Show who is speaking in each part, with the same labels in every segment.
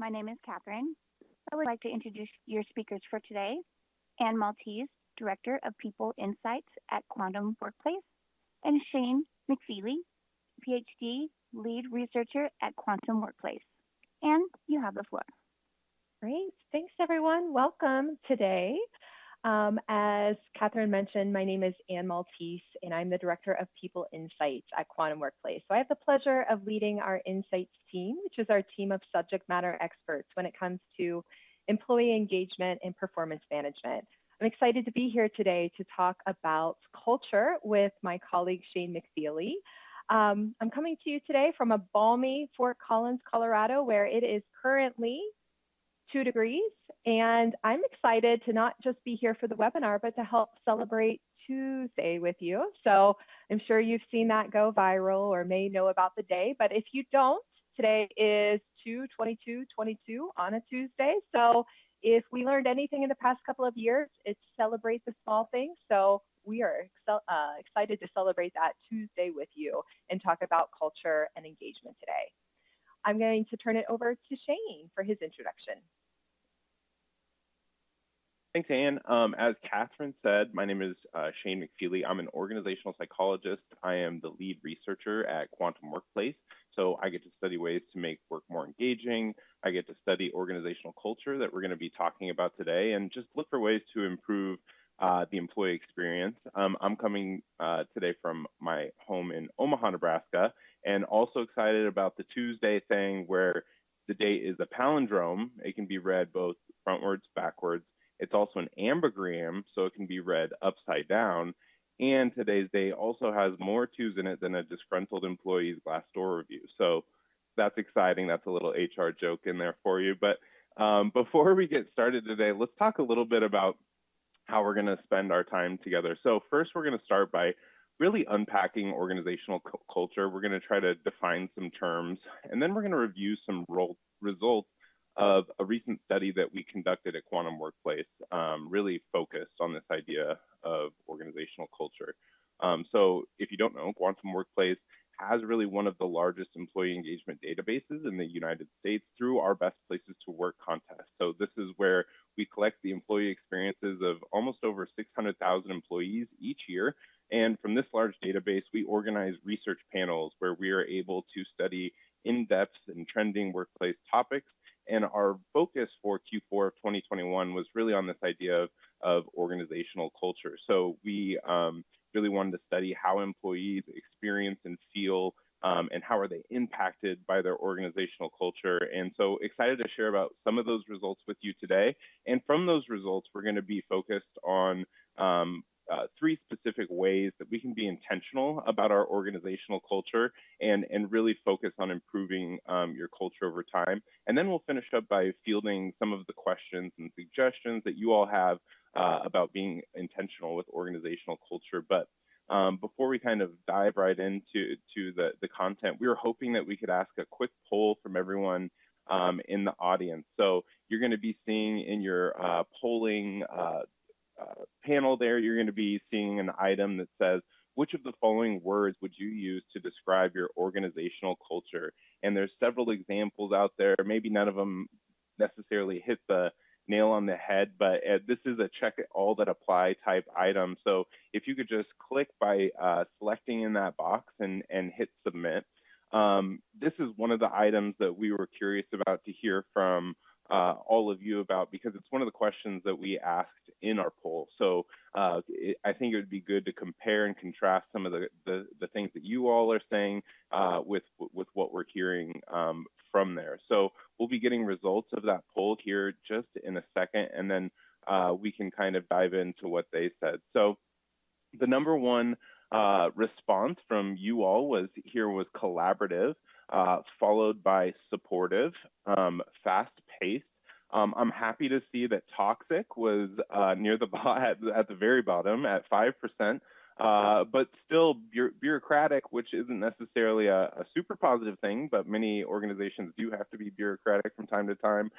Speaker 1: My name is Catherine. I would like to introduce your speakers for today: Anne Maltese, Director of People Insights at Quantum Workplace, and Shane McFeely, Ph.D., Lead Researcher at Quantum Workplace. Anne, you have the floor.
Speaker 2: Great. Thanks, everyone. Welcome today. As Catherine mentioned, my name is Anne Maltese, and I'm the Director of People Insights at Quantum Workplace. So I have the pleasure of leading our Insights team, which is our team of subject matter experts when it comes to employee engagement and performance management. I'm excited to be here today to talk about culture with my colleague, Shane McFeely. I'm coming to you today from a balmy Fort Collins, Colorado, where it is currently 2 degrees. And I'm excited to not just be here for the webinar, but to help celebrate Tuesday with you. So I'm sure you've seen that go viral or may know about the day. But if you don't, today is 2/22/22 on a Tuesday. So if we learned anything in the past couple of years, it's celebrate the small things. So we are excited to celebrate that Tuesday with you and talk about culture and engagement today. I'm going to turn it over to Shane for his introduction.
Speaker 3: Thanks, Anne. As Catherine said, my name is Shane McFeely. I'm an organizational psychologist. I am the lead researcher at Quantum Workplace. So I get to study ways to make work more engaging. I get to study organizational culture that we're going to be talking about today and just look for ways to improve the employee experience. I'm coming today from my home in Omaha, Nebraska, and also excited about the Tuesday thing where the date is a palindrome. It can be read both frontwards, backwards. It's also an ambigram, so it can be read upside down. And today's day also has more twos in it than a disgruntled employee's Glassdoor review. So that's exciting. That's a little HR joke in there for you. But before we get started today, let's talk a little bit about how we're going to spend our time together. So first, we're going to start by really unpacking organizational culture. We're going to try to define some terms, and then we're going to review some results of a recent study that we conducted at Quantum Workplace, really focused on this idea of organizational culture. So if you don't know, Quantum Workplace has really one of the largest employee engagement databases in the United States through our Best Places to Work contest. So this is where we collect the employee experiences of almost over 600,000 employees each year. And from this large database, we organize research panels where we are able to study in-depth and trending workplace topics. And our focus for Q4 of 2021 was really on this idea of organizational culture. So we really wanted to study how employees experience and feel and how are they impacted by their organizational culture. And so excited to share about some of those results with you today. And from those results, we're going to be focused on 3 specific ways that we can be intentional about our organizational culture and really focus on improving your culture over time. And then we'll finish up by fielding some of the questions and suggestions that you all have about being intentional with organizational culture. But before we kind of dive right into the content, we were hoping that we could ask a quick poll from everyone in the audience. So you're going to be seeing in your polling panel there, you're going to be seeing an item that says, which of the following words would you use to describe your organizational culture? And there's several examples out there. Maybe none of them necessarily hit the nail on the head, but this is a check all that apply type item. So if you could just click by selecting in that box and hit submit. This is one of the items that we were curious about to hear from all of you about, because it's one of the questions that we asked in our poll. So I think it would be good to compare and contrast some of the things that you all are saying with what we're hearing from there. So we'll be getting results of that poll here just in a second, and then we can kind of dive into what they said. So the number one response from you all was collaborative, followed by supportive, fast-paced. I'm happy to see that toxic was near the at the very bottom at 5%, but still bureaucratic, which isn't necessarily a super positive thing, but many organizations do have to be bureaucratic from time to time.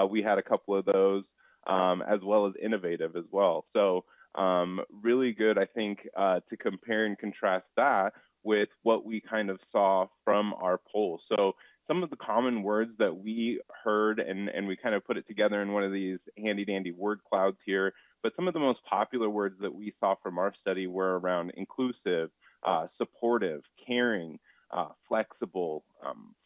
Speaker 3: We had a couple of those, as well as innovative as well. So really good, I think, to compare and contrast that with what we kind of saw from our poll. So some of the common words that we heard, and we kind of put it together in one of these handy dandy word clouds here. But some of the most popular words that we saw from our study were around inclusive, supportive, caring, flexible,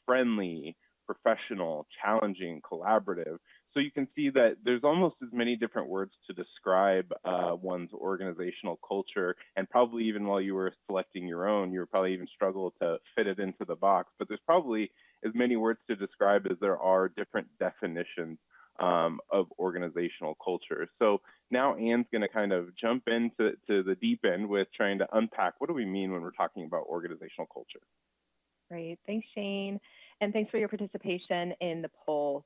Speaker 3: friendly, professional, challenging, collaborative. So you can see that there's almost as many different words to describe one's organizational culture, and probably even while you were selecting your own, you were probably even struggle to fit it into the box. But there's probably as many words to describe as there are different definitions of organizational culture. So now Anne's going to kind of jump into the deep end with trying to unpack what do we mean when we're talking about organizational culture.
Speaker 2: Great. Thanks, Shane. And thanks for your participation in the poll.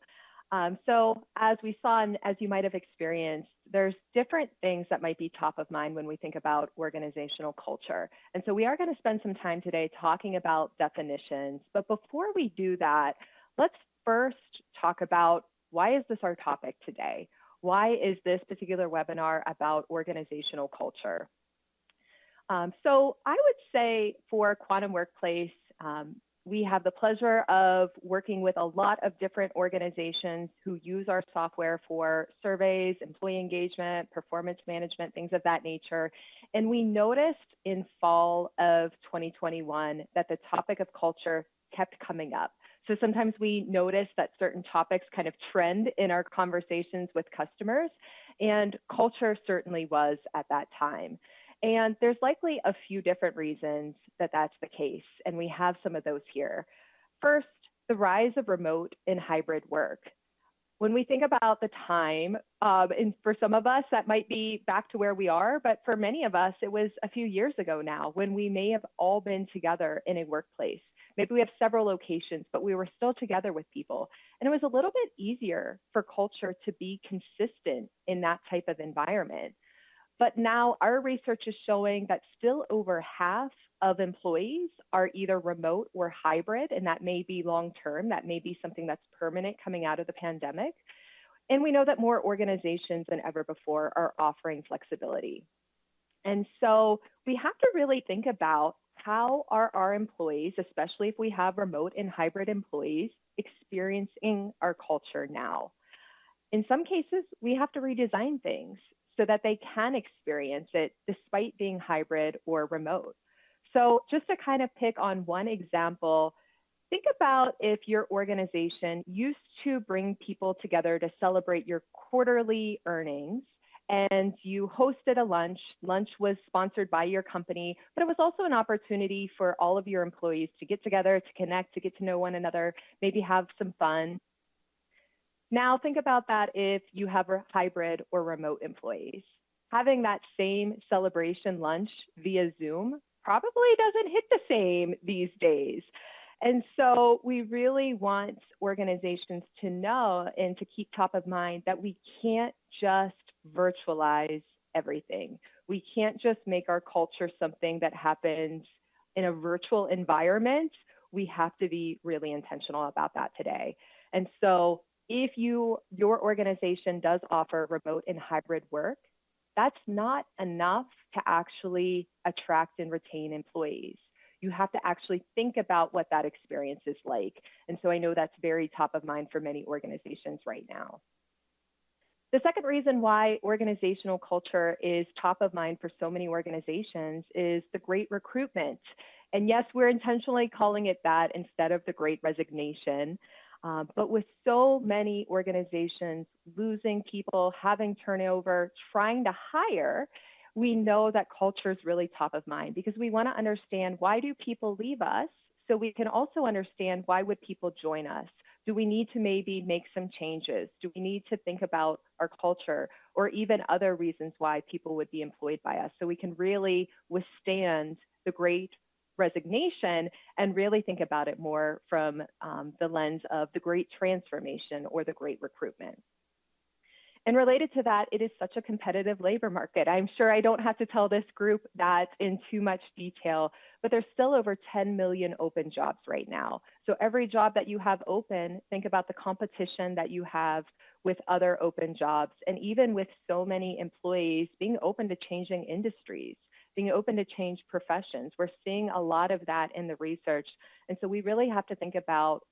Speaker 2: So as we saw, and as you might have experienced, there's different things that might be top of mind when we think about organizational culture. And so we are going to spend some time today talking about definitions. But before we do that, let's first talk about why is this our topic today? Why is this particular webinar about organizational culture? So I would say for Quantum Workplace, we have the pleasure of working with a lot of different organizations who use our software for surveys, employee engagement, performance management, things of that nature. And we noticed in fall of 2021 that the topic of culture kept coming up. So sometimes we notice that certain topics kind of trend in our conversations with customers, and culture certainly was at that time. And there's likely a few different reasons that that's the case, and we have some of those here. First, the rise of remote and hybrid work. When we think about the time, and for some of us, that might be back to where we are, but for many of us, it was a few years ago now when we may have all been together in a workplace. Maybe we have several locations, but we were still together with people. And it was a little bit easier for culture to be consistent in that type of environment. But now our research is showing that still over half of employees are either remote or hybrid, and that may be long-term, that may be something that's permanent coming out of the pandemic. And we know that more organizations than ever before are offering flexibility. And so we have to really think about how are our employees, especially if we have remote and hybrid employees, experiencing our culture now. In some cases, we have to redesign things so that they can experience it despite being hybrid or remote. So just to kind of pick on one example, think about if your organization used to bring people together to celebrate your quarterly earnings, and you hosted a lunch. Lunch was sponsored by your company, but it was also an opportunity for all of your employees to get together, to connect, to get to know one another, maybe have some fun. Now think about that if you have hybrid or remote employees. Having that same celebration lunch via Zoom probably doesn't hit the same these days. And so we really want organizations to know and to keep top of mind that we can't just virtualize everything. We can't just make our culture something that happens in a virtual environment. We have to be really intentional about that today. And so if your organization does offer remote and hybrid work, that's not enough to actually attract and retain employees. You have to actually think about what that experience is like. And so I know that's very top of mind for many organizations right now. The second reason why organizational culture is top of mind for so many organizations is the Great Recruitment. And yes, we're intentionally calling it that instead of the Great Resignation. But with so many organizations losing people, having turnover, trying to hire, we know that culture is really top of mind because we want to understand why do people leave us so we can also understand why would people join us. Do we need to maybe make some changes? Do we need to think about our culture or even other reasons why people would be employed by us so we can really withstand the Great Resignation and really think about it more from the lens of the Great Transformation or the Great Recruitment. And related to that, it is such a competitive labor market. I'm sure I don't have to tell this group that in too much detail, but there's still over 10 million open jobs right now. So every job that you have open, think about the competition that you have with other open jobs, and even with so many employees being open to changing industries, being open to change professions. We're seeing a lot of that in the research. And so we really have to think about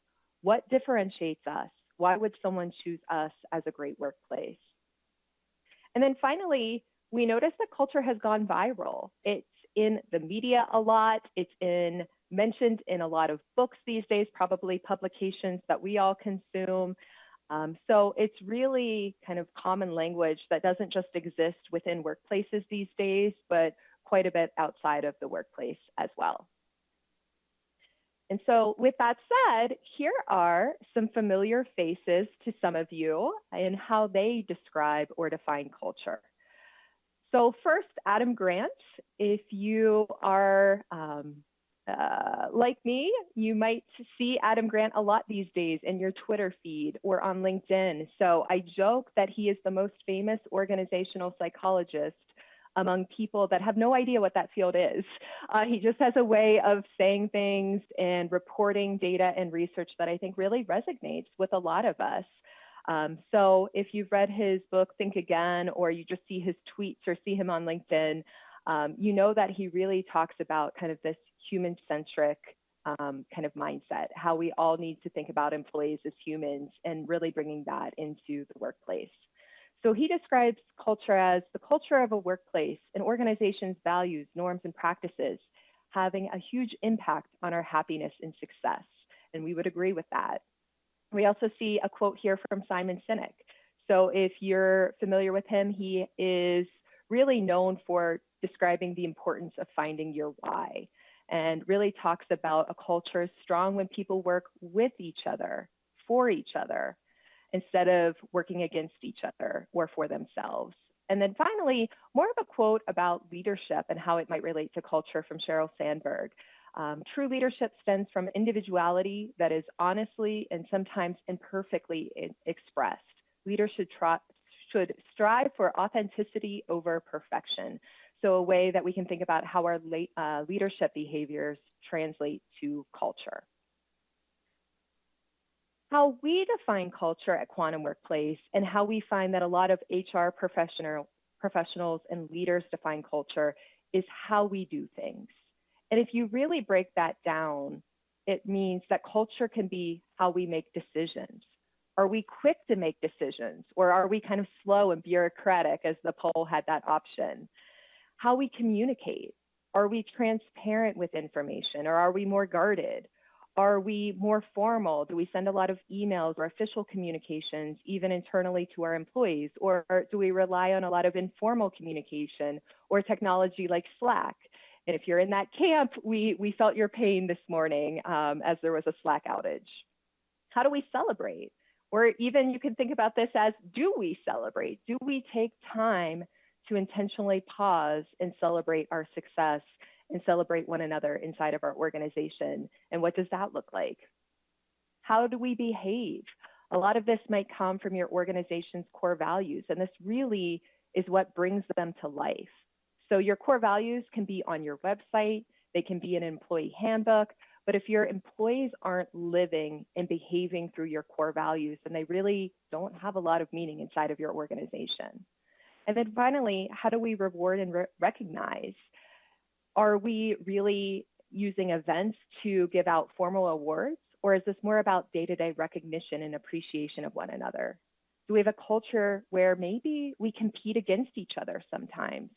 Speaker 2: What differentiates us? Why would someone choose us as a great workplace? And then finally, we notice that culture has gone viral. It's in the media a lot. Mentioned in a lot of books these days, probably publications that we all consume. So it's really kind of common language that doesn't just exist within workplaces these days, but quite a bit outside of the workplace as well. And so with that said, here are some familiar faces to some of you and how they describe or define culture. So first, Adam Grant. If you are like me, you might see Adam Grant a lot these days in your Twitter feed or on LinkedIn. So I joke that he is the most famous organizational psychologist among people that have no idea what that field is. He just has a way of saying things and reporting data and research that I think really resonates with a lot of us. So if you've read his book, Think Again, or you just see his tweets or see him on LinkedIn, you know that he really talks about kind of this human-centric kind of mindset, how we all need to think about employees as humans and really bringing that into the workplace. So he describes culture as the culture of a workplace, an organization's values, norms, and practices having a huge impact on our happiness and success. And we would agree with that. We also see a quote here from Simon Sinek. So if you're familiar with him, he is really known for describing the importance of finding your why and really talks about a culture strong when people work with each other, for each other, instead of working against each other or for themselves. And then finally, more of a quote about leadership and how it might relate to culture from Sheryl Sandberg. True leadership stems from individuality that is honestly and sometimes imperfectly expressed. Leaders should strive for authenticity over perfection. So a way that we can think about how our leadership behaviors translate to culture. How we define culture at Quantum Workplace and how we find that a lot of HR professionals and leaders define culture is how we do things. And if you really break that down, it means that culture can be how we make decisions. Are we quick to make decisions, or are we kind of slow and bureaucratic, as the poll had that option? How we communicate. Are we transparent with information, or are we more guarded? Are we more formal? Do we send a lot of emails or official communications, even internally to our employees? Or do we rely on a lot of informal communication or technology like Slack? And if you're in that camp, we felt your pain this morning as there was a Slack outage. How do we celebrate? Or even you can think about this as, do we celebrate? Do we take time to intentionally pause and celebrate our success and celebrate one another inside of our organization? And what does that look like? How do we behave? A lot of this might come from your organization's core values, and this really is what brings them to life. So your core values can be on your website, they can be an employee handbook, but if your employees aren't living and behaving through your core values, then they really don't have a lot of meaning inside of your organization. And then finally, how do we reward and recognize? Are we really using events to give out formal awards, or is this more about day-to-day recognition and appreciation of one another? Do we have a culture where maybe we compete against each other sometimes,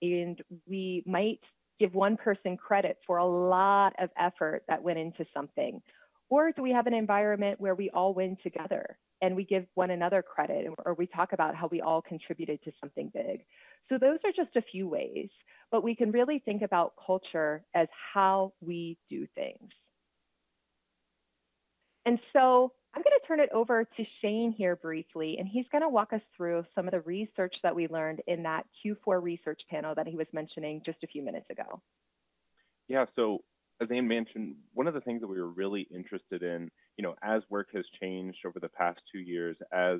Speaker 2: and we might give one person credit for a lot of effort that went into something? Or do we have an environment where we all win together and we give one another credit, or we talk about how we all contributed to something big? So those are just a few ways, but we can really think about culture as how we do things. And so I'm going to turn it over to Shane here briefly, and he's going to walk us through some of the research that we learned in that Q4 research panel that he was mentioning just a few minutes ago.
Speaker 3: Yeah, so as Anne mentioned, one of the things that we were really interested in, as work has changed over the past 2 years, as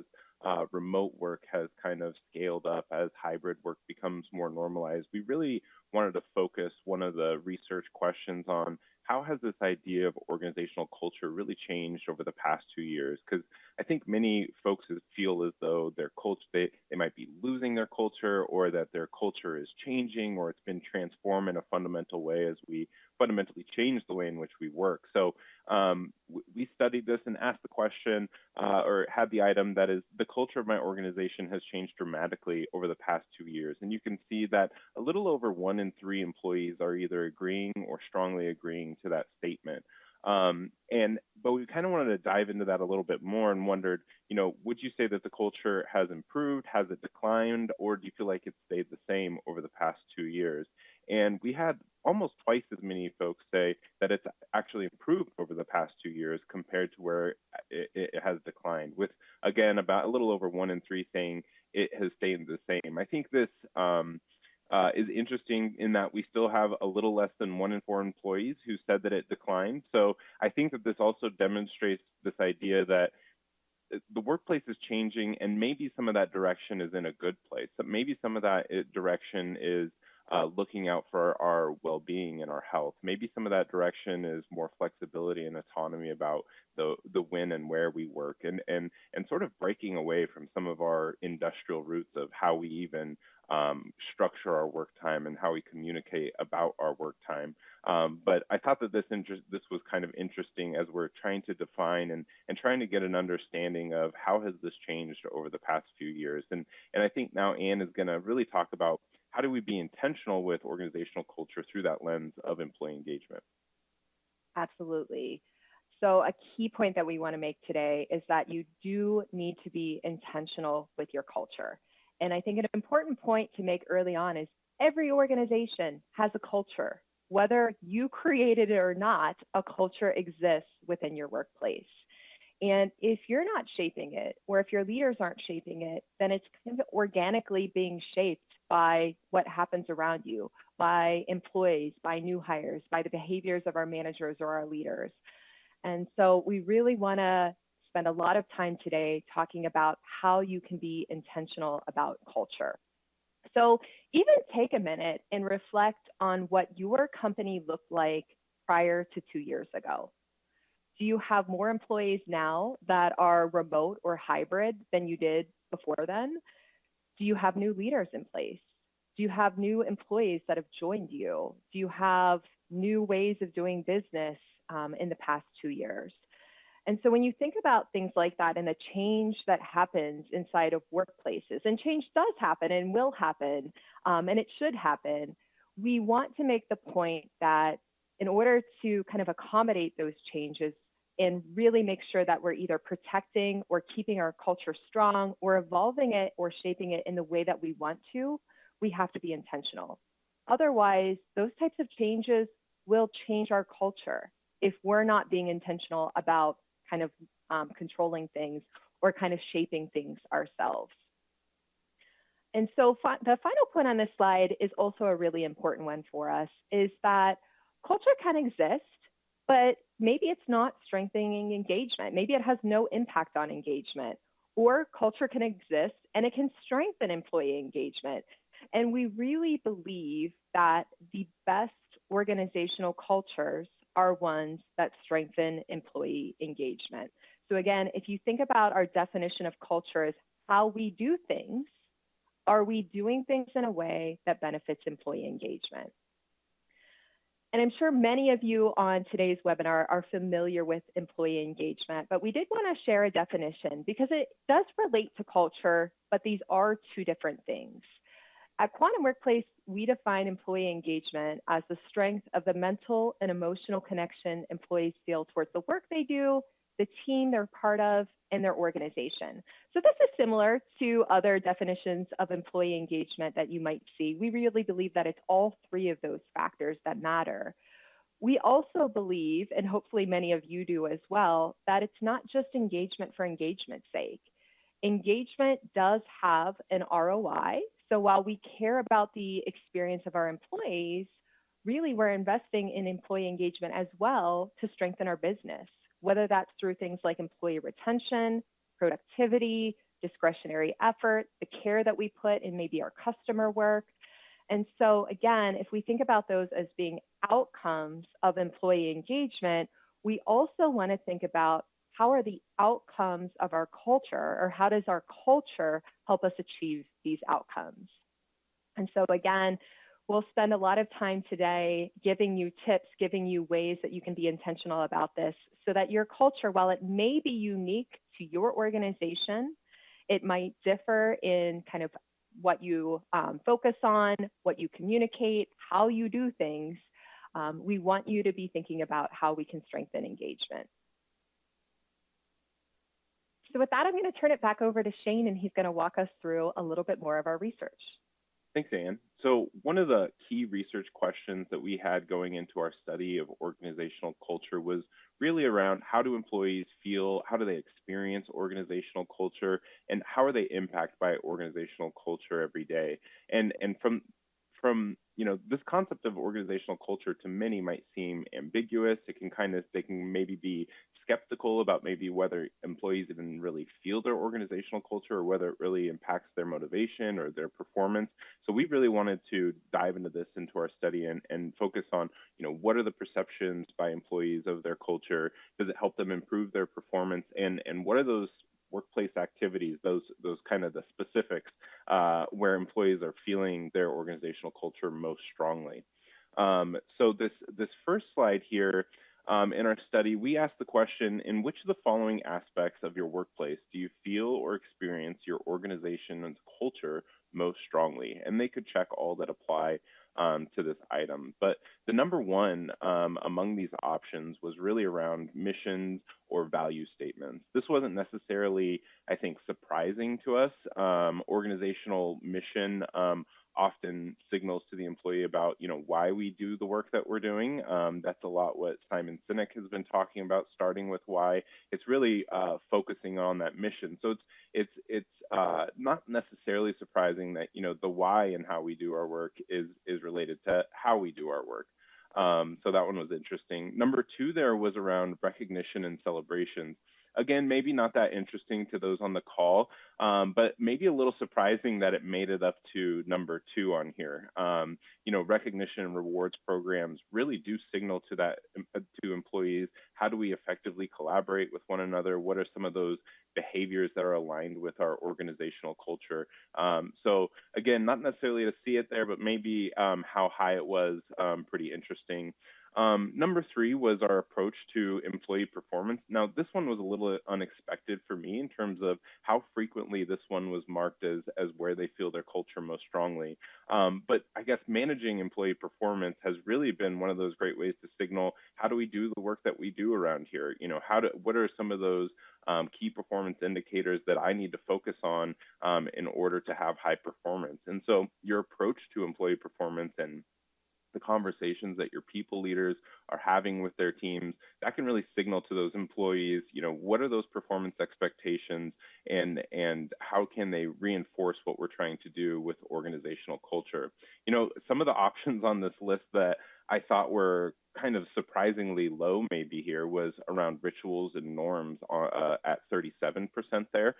Speaker 3: remote work has kind of scaled up, as hybrid work becomes more normalized, we really wanted to focus one of the research questions on how has this idea of organizational culture really changed over the past 2 years? Because I think many folks feel as though their culture, they might be losing their culture, or that their culture is changing, or it's been transformed in a fundamental way as we fundamentally change the way in which we work. So we studied this and asked the question, or had the item that is, the culture of my organization has changed dramatically over the past 2 years. And you can see that a little over 1 in 3 employees are either agreeing or strongly agreeing to that statement. But we kind of wanted to dive into that a little bit more and wondered, would you say that the culture has improved, has it declined, or do you feel like it's stayed the same over the past 2 years? And we had almost twice as many folks say that it's actually improved over the past 2 years compared to where it has declined, with, again, about a little over 1 in 3 saying it has stayed the same. I think this is interesting in that we still have a little less than 1 in 4 employees who said that it declined. So I think that this also demonstrates this idea that the workplace is changing, and maybe some of that direction is in a good place. But maybe some of that direction is looking out for our well-being and our health. Maybe some of that direction is more flexibility and autonomy about the when and where we work, and sort of breaking away from some of our industrial roots of how we even structure our work time and how we communicate about our work time. But I thought that this was kind of interesting as we're trying to define and trying to get an understanding of how has this changed over the past few years. And I think now Anne is going to really talk about how do we be intentional with organizational culture through that lens of employee engagement.
Speaker 2: Absolutely. So a key point that we want to make today is that you do need to be intentional with your culture. And I think an important point to make early on is every organization has a culture. Whether you created it or not, a culture exists within your workplace. And if you're not shaping it, or if your leaders aren't shaping it, then it's kind of organically being shaped by what happens around you, by employees, by new hires, by the behaviors of our managers or our leaders. And so we really want to spend a lot of time today talking about how you can be intentional about culture. So even take a minute and reflect on what your company looked like prior to 2 years ago. Do you have more employees now that are remote or hybrid than you did before then? Do you have new leaders in place? Do you have new employees that have joined you? Do you have new ways of doing business in the past 2 years? And so when you think about things like that and the change that happens inside of workplaces, and change does happen and will happen, and it should happen, we want to make the point that in order to kind of accommodate those changes and really make sure that we're either protecting or keeping our culture strong or evolving it or shaping it in the way that we want to, we have to be intentional. Otherwise, those types of changes will change our culture if we're not being intentional about kind of controlling things or kind of shaping things ourselves. And so the final point on this slide is also a really important one for us, is that culture can exist, but maybe it's not strengthening engagement. Maybe it has no impact on engagement. Or culture can exist and it can strengthen employee engagement. And we really believe that the best organizational cultures are ones that strengthen employee engagement. So again, if you think about our definition of culture as how we do things, are we doing things in a way that benefits employee engagement? And I'm sure many of you on today's webinar are familiar with employee engagement, but we did want to share a definition because it does relate to culture, but these are two different things. At Quantum Workplace, we define employee engagement as the strength of the mental and emotional connection employees feel towards the work they do, the team they're part of, and their organization. So this is similar to other definitions of employee engagement that you might see. We really believe that it's all three of those factors that matter. We also believe, and hopefully many of you do as well, that it's not just engagement for engagement's sake. Engagement does have an ROI. So while we care about the experience of our employees, really we're investing in employee engagement as well to strengthen our business, whether that's through things like employee retention, productivity, discretionary effort, the care that we put in maybe our customer work. And so again, if we think about those as being outcomes of employee engagement, we also want to think about how are the outcomes of our culture, or how does our culture help us achieve these outcomes? And so again, We'll spend a lot of time today giving you tips, giving you ways that you can be intentional about this so that your culture, while it may be unique to your organization, it might differ in kind of what you focus on, what you communicate, how you do things. We want you to be thinking about how we can strengthen engagement. So with that, I'm going to turn it back over to Shane, and he's going to walk us through a little bit more of our research.
Speaker 3: Thanks, Anne. So one of the key research questions that we had going into our study of organizational culture was really around how do employees feel, how do they experience organizational culture, and how are they impacted by organizational culture every day? And from this concept of organizational culture to many might seem ambiguous. They can maybe be skeptical about maybe whether employees even really feel their organizational culture or whether it really impacts their motivation or their performance. So we really wanted to dive into this into our study and focus on, what are the perceptions by employees of their culture? Does it help them improve their performance? And what are those workplace activities, those kind of the specifics where employees are feeling their organizational culture most strongly. So this first slide here, in our study, we asked the question, in which of the following aspects of your workplace do you feel or experience your organization's culture most strongly? And they could check all that apply to this item. But the number one among these options was really around missions or value statements. This wasn't necessarily, I think, surprising to us. Organizational mission often signals to the employee about, why we do the work that we're doing. That's a lot what Simon Sinek has been talking about, starting with why. It's really focusing on that mission. So it's not necessarily surprising that, the why and how we do our work is related to how we do our work. So that one was interesting. Number two there was around recognition and celebrations. Again, maybe not that interesting to those on the call, but maybe a little surprising that it made it up to number two on here. Recognition and rewards programs really do signal to employees, how do we effectively collaborate with one another? What are some of those behaviors that are aligned with our organizational culture? So again, not necessarily to see it there, but maybe how high it was, pretty interesting. Number three was our approach to employee performance. Now, this one was a little unexpected for me in terms of how frequently this one was marked as where they feel their culture most strongly. But I guess managing employee performance has really been one of those great ways to signal, how do we do the work that we do around here? What are some of those key performance indicators that I need to focus on in order to have high performance? And so your approach to employee performance and the conversations that your people leaders are having with their teams, that can really signal to those employees, what are those performance expectations and how can they reinforce what we're trying to do with organizational culture? Some of the options on this list that I thought were kind of surprisingly low maybe here was around rituals and norms at 37% there.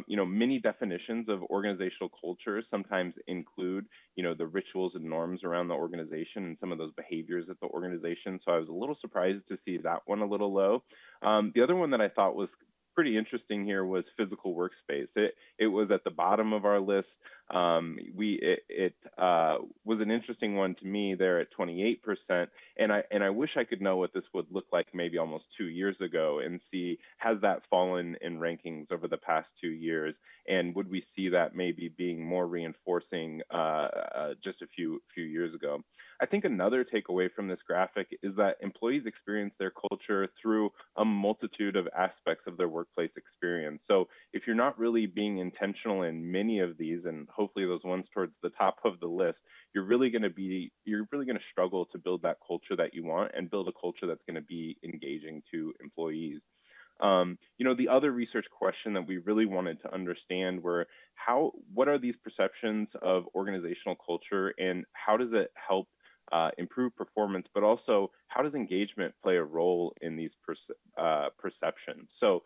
Speaker 3: Many definitions of organizational culture sometimes include, the rituals and norms around the organization and some of those behaviors at the organization. So I was a little surprised to see that one a little low. The other one that I thought was pretty interesting here was physical workspace. It was at the bottom of our list. It was an interesting one to me there at 28%, and I wish I could know what this would look like maybe almost 2 years ago and see, has that fallen in rankings over the past 2 years, and would we see that maybe being more reinforcing just a few years ago? I think another takeaway from this graphic is that employees experience their culture through a multitude of aspects of their workplace experience. So if you're not really being intentional in many of these, and hopefully those ones towards the top of the list, you're really going to struggle to build that culture that you want and build a culture that's going to be engaging to employees. The other research question that we really wanted to understand were what are these perceptions of organizational culture and how does it help improve performance, but also how does engagement play a role in these perceptions? So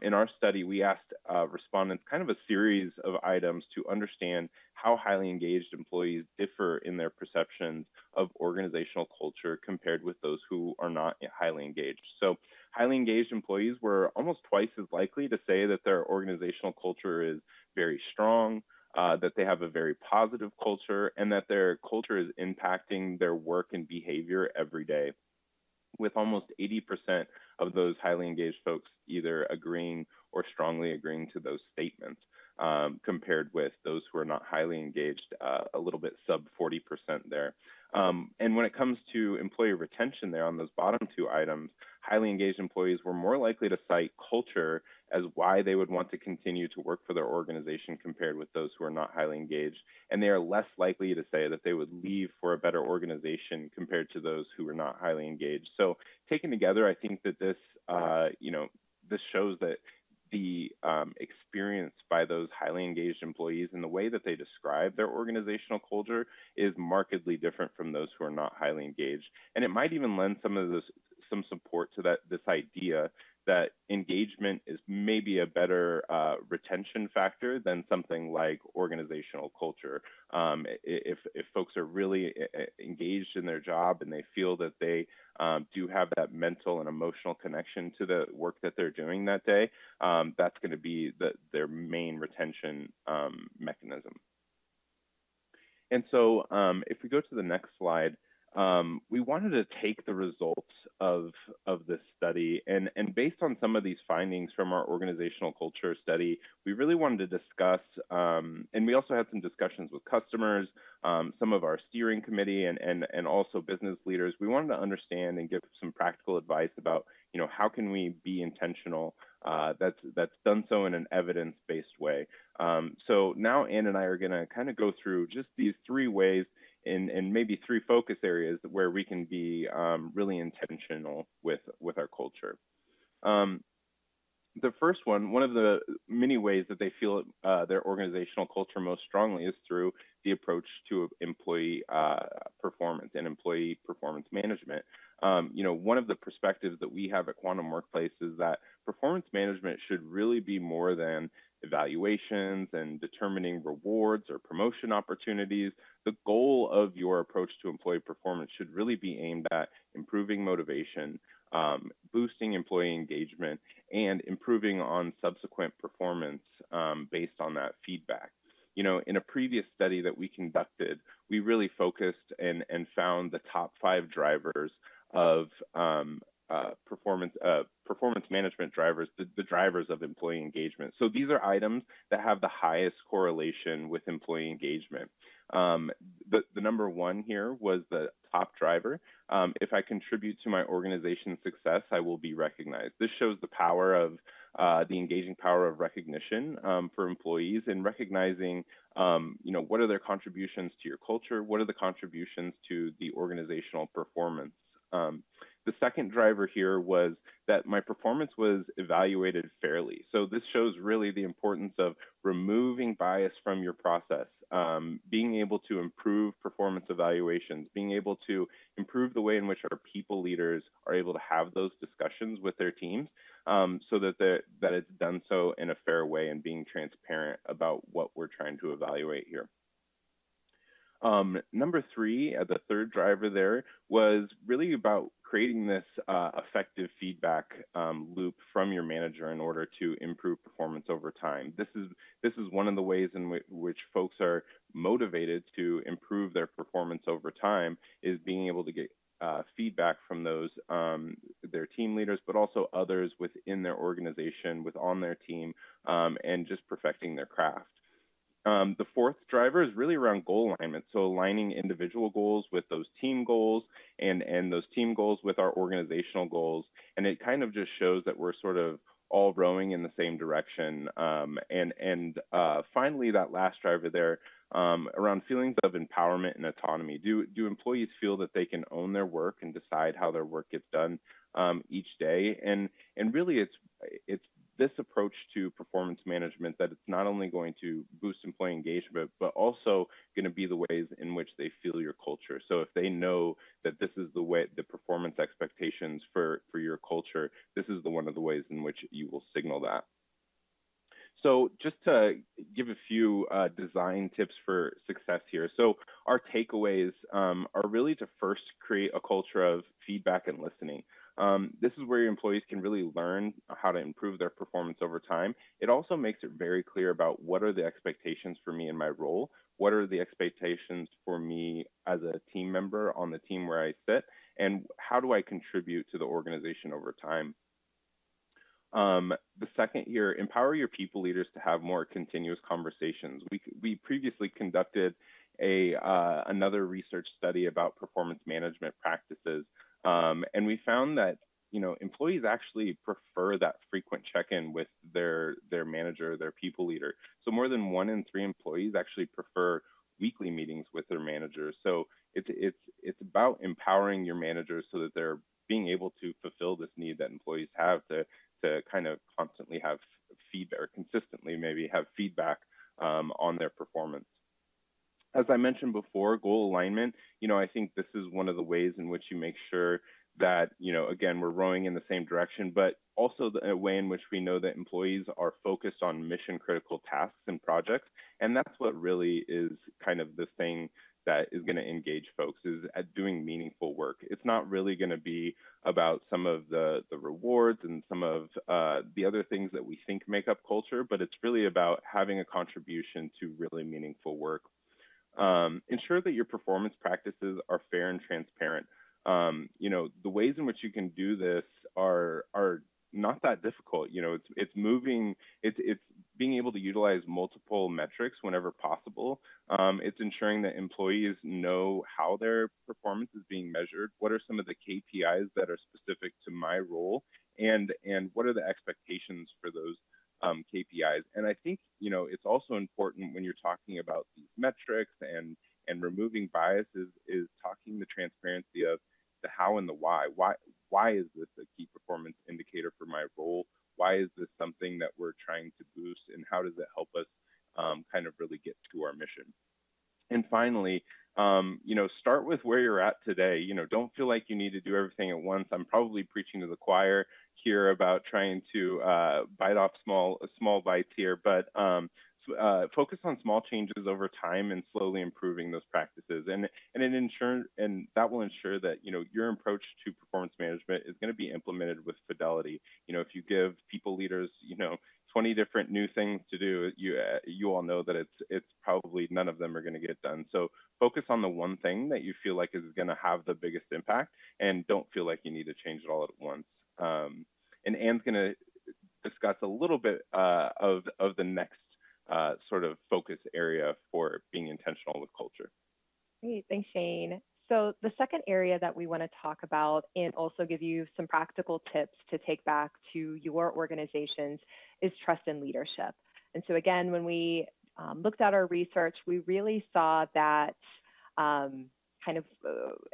Speaker 3: in our study, we asked respondents kind of a series of items to understand how highly engaged employees differ in their perceptions of organizational culture compared with those who are not highly engaged. So highly engaged employees were almost twice as likely to say that their organizational culture is very strong. that they have a very positive culture, and that their culture is impacting their work and behavior every day, with almost 80% of those highly engaged folks either agreeing or strongly agreeing to those statements, compared with those who are not highly engaged, a little bit sub 40% there. And when it comes to employee retention there on those bottom two items, highly engaged employees were more likely to cite culture as why they would want to continue to work for their organization compared with those who are not highly engaged. And they are less likely to say that they would leave for a better organization compared to those who are not highly engaged. So taken together, I think that this, this shows that the experience by those highly engaged employees and the way that they describe their organizational culture is markedly different from those who are not highly engaged. And it might even lend some support to this idea that engagement is maybe a better retention factor than something like organizational culture. If folks are really engaged in their job and they feel that they do have that mental and emotional connection to the work that they're doing that day, that's going to be their main retention mechanism. And so if we go to the next slide, we wanted to take the results of this study, and based on some of these findings from our organizational culture study, we really wanted to discuss, and we also had some discussions with customers, some of our steering committee, and also business leaders. We wanted to understand and give some practical advice about, how can we be intentional that's done so in an evidence-based way. So now Anne and I are going to kind of go through just these three ways and maybe three focus areas where we can be really intentional with our culture. The first one of the many ways that they feel their organizational culture most strongly is through the approach to employee performance and employee performance management. One of the perspectives that we have at Quantum Workplace is that performance management should really be more than evaluations and determining rewards or promotion opportunities. The goal of your approach to employee performance should really be aimed at improving motivation, boosting employee engagement, and improving on subsequent performance based on that feedback. In a previous study that we conducted, we really focused and found the top 5 drivers of performance management drivers, the drivers of employee engagement. So these are items that have the highest correlation with employee engagement. The number 1 here was the top driver. If I contribute to my organization's success, I will be recognized. This shows the power of the engaging power of recognition for employees, and recognizing, what are their contributions to your culture? What are the contributions to the organizational performance? The second driver here was that my performance was evaluated fairly. So this shows really the importance of removing bias from your process, being able to improve performance evaluations, being able to improve the way in which our people leaders are able to have those discussions with their teams, so that it's done so in a fair way and being transparent about what we're trying to evaluate here. Number 3, the third driver there, was really about creating this effective feedback loop from your manager in order to improve performance over time. This is one of the ways in which folks are motivated to improve their performance over time, is being able to get feedback from those their team leaders, but also others within their organization, on their team, and just perfecting their craft. The fourth driver is really around goal alignment. So aligning individual goals with those team goals, and those team goals with our organizational goals. And it kind of just shows that we're sort of all rowing in the same direction. Finally, that last driver there, around feelings of empowerment and autonomy. Do employees feel that they can own their work and decide how their work gets done each day? And really, it's this approach to performance management that it's not only going to boost employee engagement, but also going to be the ways in which they feel your culture. So if they know that this is the way, the performance expectations for your culture, this is one of the ways in which you will signal that. So just to give a few design tips for success here. So our takeaways are really to first create a culture of feedback and listening. This is where your employees can really learn how to improve their performance over time. It also makes it very clear about what are the expectations for me in my role, what are the expectations for me as a team member on the team where I sit, and how do I contribute to the organization over time. The second here, empower your people leaders to have more continuous conversations. We previously conducted another research study about performance management practices, and we found that employees actually prefer that frequent check-in with their manager, their people leader. So more than 1 in 3 employees actually prefer weekly meetings with their managers. So it's about empowering your managers so that they're being able to fulfill this need that employees have to kind of constantly have feedback, or consistently maybe have feedback on their performance. As I mentioned before, goal alignment, I think this is one of the ways in which you make sure that, again, we're rowing in the same direction, but also a way in which we know that employees are focused on mission critical tasks and projects. And that's what really is kind of the thing that is going to engage folks, is at doing meaningful work. It's not really going to be about some of the rewards and some of the other things that we think make up culture, but it's really about having a contribution to really meaningful work. Ensure that your performance practices are fair and transparent. The ways in which you can do this are not that difficult. It's moving, it's being able to utilize multiple metrics whenever possible. It's ensuring that employees know how their performance is being measured, what are some of the KPIs that are specific to my role, and what are the expectations for those KPIs. And I think, it's also important when you're talking about these metrics and removing biases, is talking the transparency of the how and the why. Why is this a key performance indicator for my role? Why is this something that we're trying to boost, and how does it help us kind of really get to our mission? And finally, start with where you're at today. Don't feel like you need to do everything at once. I'm probably preaching to the choir here about trying to bite off small bites here, but focus on small changes over time and slowly improving those practices. And that will ensure that your approach to performance management is going to be implemented with fidelity. If you give people leaders 20 different new things to do, you all know that it's probably none of them are going to get done. So focus on the one thing that you feel like is going to have the biggest impact, and don't feel like you need to change it all at once. And Anne's going to discuss a little bit of the next sort of focus area for being intentional with culture.
Speaker 2: Great, thanks, Shane. So the second area that we want to talk about and also give you some practical tips to take back to your organizations is trust and leadership. And so again, when we looked at our research, we really saw that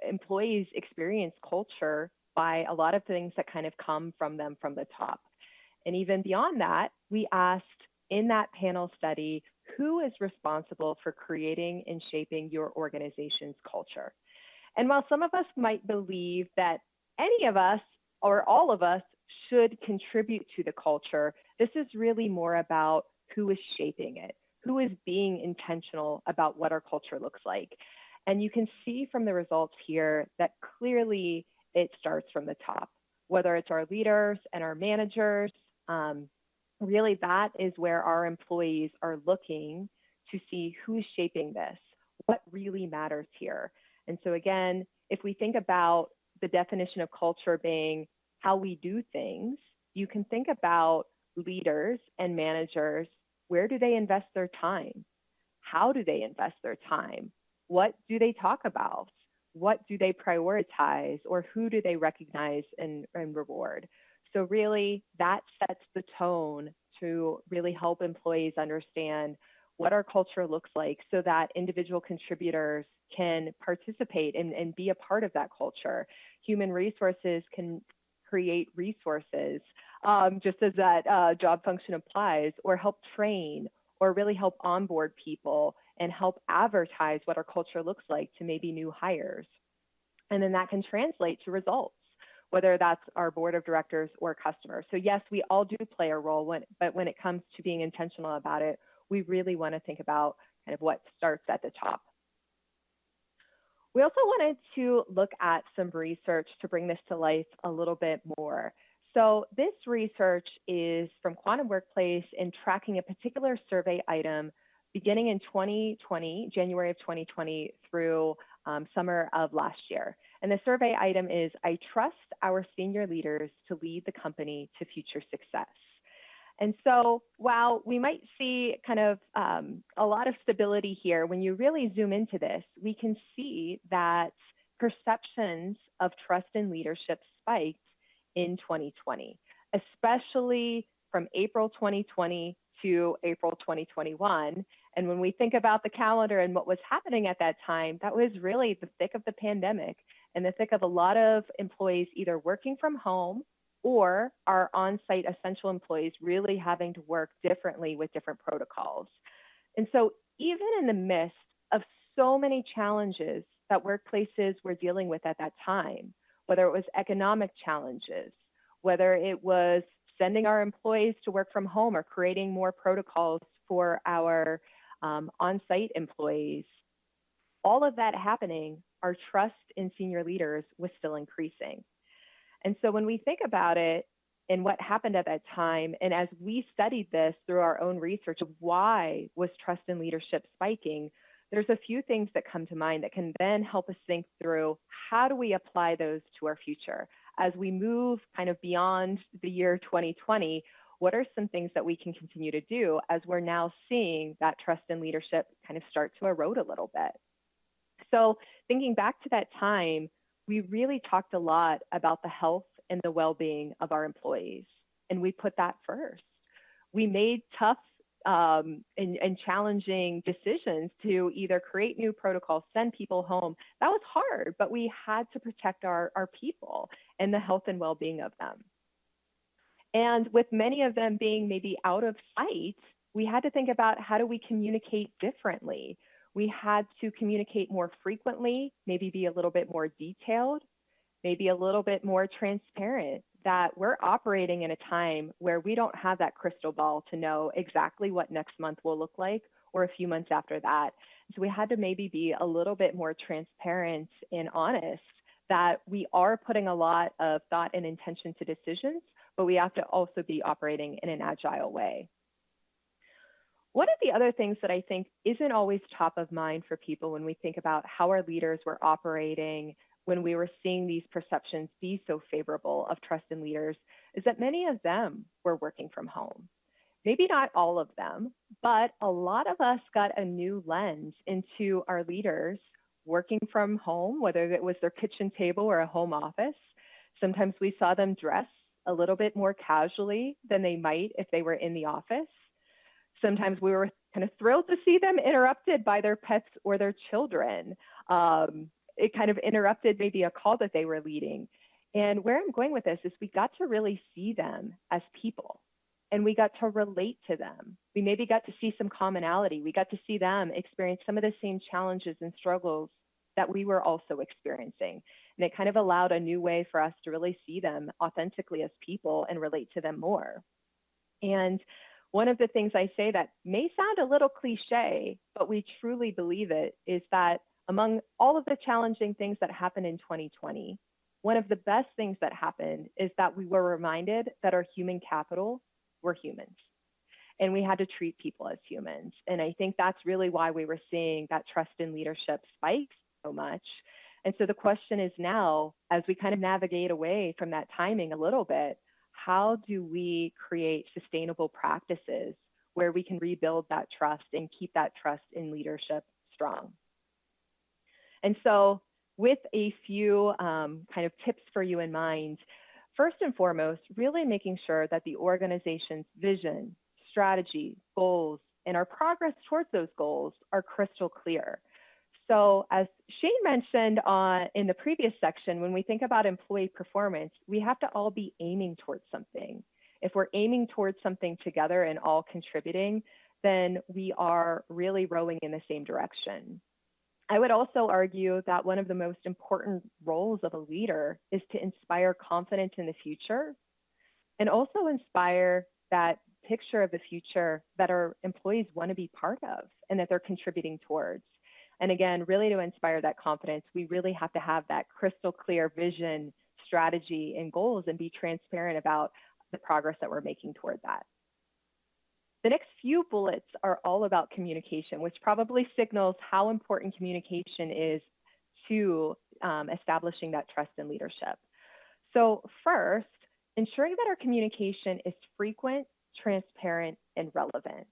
Speaker 2: employees experience culture by a lot of things that kind of come from them from the top. And even beyond that, we asked in that panel study, who is responsible for creating and shaping your organization's culture? And while some of us might believe that any of us or all of us should contribute to the culture, this is really more about who is shaping it, who is being intentional about what our culture looks like. And you can see from the results here that clearly it starts from the top, whether it's our leaders and our managers. Really, that is where our employees are looking to see who's shaping this, what really matters here. And so again, if we think about the definition of culture being how we do things, you can think about leaders and managers. Where do they invest their time? How do they invest their time? What do they talk about? What do they prioritize, or who do they recognize and reward? So really, that sets the tone to really help employees understand what our culture looks like so that individual contributors can participate and be a part of that culture. Human resources can create resources, just as that job function applies, or help train, or really help onboard people and help advertise what our culture looks like to maybe new hires. And then that can translate to results, whether that's our board of directors or customers. So yes, we all do play a role, but when it comes to being intentional about it, we really want to think about kind of what starts at the top. We also wanted to look at some research to bring this to life a little bit more. So this research is from Quantum Workplace and tracking a particular survey item beginning in 2020, January of 2020 through summer of last year. And the survey item is, I trust our senior leaders to lead the company to future success. And so while we might see kind of a lot of stability here, when you really zoom into this, we can see that perceptions of trust and leadership spiked in 2020, especially from April 2020 to April 2021. And when we think about the calendar and what was happening at that time, that was really the thick of the pandemic and the thick of a lot of employees either working from home or our on-site essential employees really having to work differently with different protocols. And so even in the midst of so many challenges that workplaces were dealing with at that time, whether it was economic challenges, whether it was sending our employees to work from home or creating more protocols for our on-site employees, all of that happening, our trust in senior leaders was still increasing. And so when we think about it and what happened at that time, and as we studied this through our own research of why was trust and leadership spiking, there's a few things that come to mind that can then help us think through how do we apply those to our future. As we move kind of beyond the year 2020, what are some things that we can continue to do as we're now seeing that trust and leadership kind of start to erode a little bit? So thinking back to that time, we really talked a lot about the health and the well-being of our employees, and we put that first. We made tough and challenging decisions to either create new protocols, send people home. That was hard, but we had to protect our people and the health and well-being of them. And with many of them being maybe out of sight, we had to think about how do we communicate differently. We had to communicate more frequently, maybe be a little bit more detailed, maybe a little bit more transparent, that we're operating in a time where we don't have that crystal ball to know exactly what next month will look like or a few months after that. So we had to maybe be a little bit more transparent and honest that we are putting a lot of thought and intention to decisions, but we have to also be operating in an agile way. One of the other things that I think isn't always top of mind for people when we think about how our leaders were operating when we were seeing these perceptions be so favorable of trust in leaders is that many of them were working from home. Maybe not all of them, but a lot of us got a new lens into our leaders working from home, whether it was their kitchen table or a home office. Sometimes we saw them dress a little bit more casually than they might if they were in the office. Sometimes we were kind of thrilled to see them interrupted by their pets or their children. It kind of interrupted maybe a call that they were leading. And where I'm going with this is we got to really see them as people and we got to relate to them. We maybe got to see some commonality. We got to see them experience some of the same challenges and struggles that we were also experiencing. And it kind of allowed a new way for us to really see them authentically as people and relate to them more. And one of the things I say that may sound a little cliche, but we truly believe it, is that among all of the challenging things that happened in 2020, one of the best things that happened is that we were reminded that our human capital were humans. And we had to treat people as humans. And I think that's really why we were seeing that trust in leadership spike so much. And so the question is now, as we kind of navigate away from that timing a little bit, how do we create sustainable practices where we can rebuild that trust and keep that trust in leadership strong? And so with a few kind of tips for you in mind, first and foremost, really making sure that the organization's vision, strategy, goals, and our progress towards those goals are crystal clear. So as Shane mentioned in the previous section, when we think about employee performance, we have to all be aiming towards something. If we're aiming towards something together and all contributing, then we are really rowing in the same direction. I would also argue that one of the most important roles of a leader is to inspire confidence in the future and also inspire that picture of the future that our employees want to be part of and that they're contributing towards. And again, really to inspire that confidence, we really have to have that crystal clear vision, strategy, and goals and be transparent about the progress that we're making toward that. The next few bullets are all about communication, which probably signals how important communication is to establishing that trust and leadership. So first, ensuring that our communication is frequent, transparent, and relevant.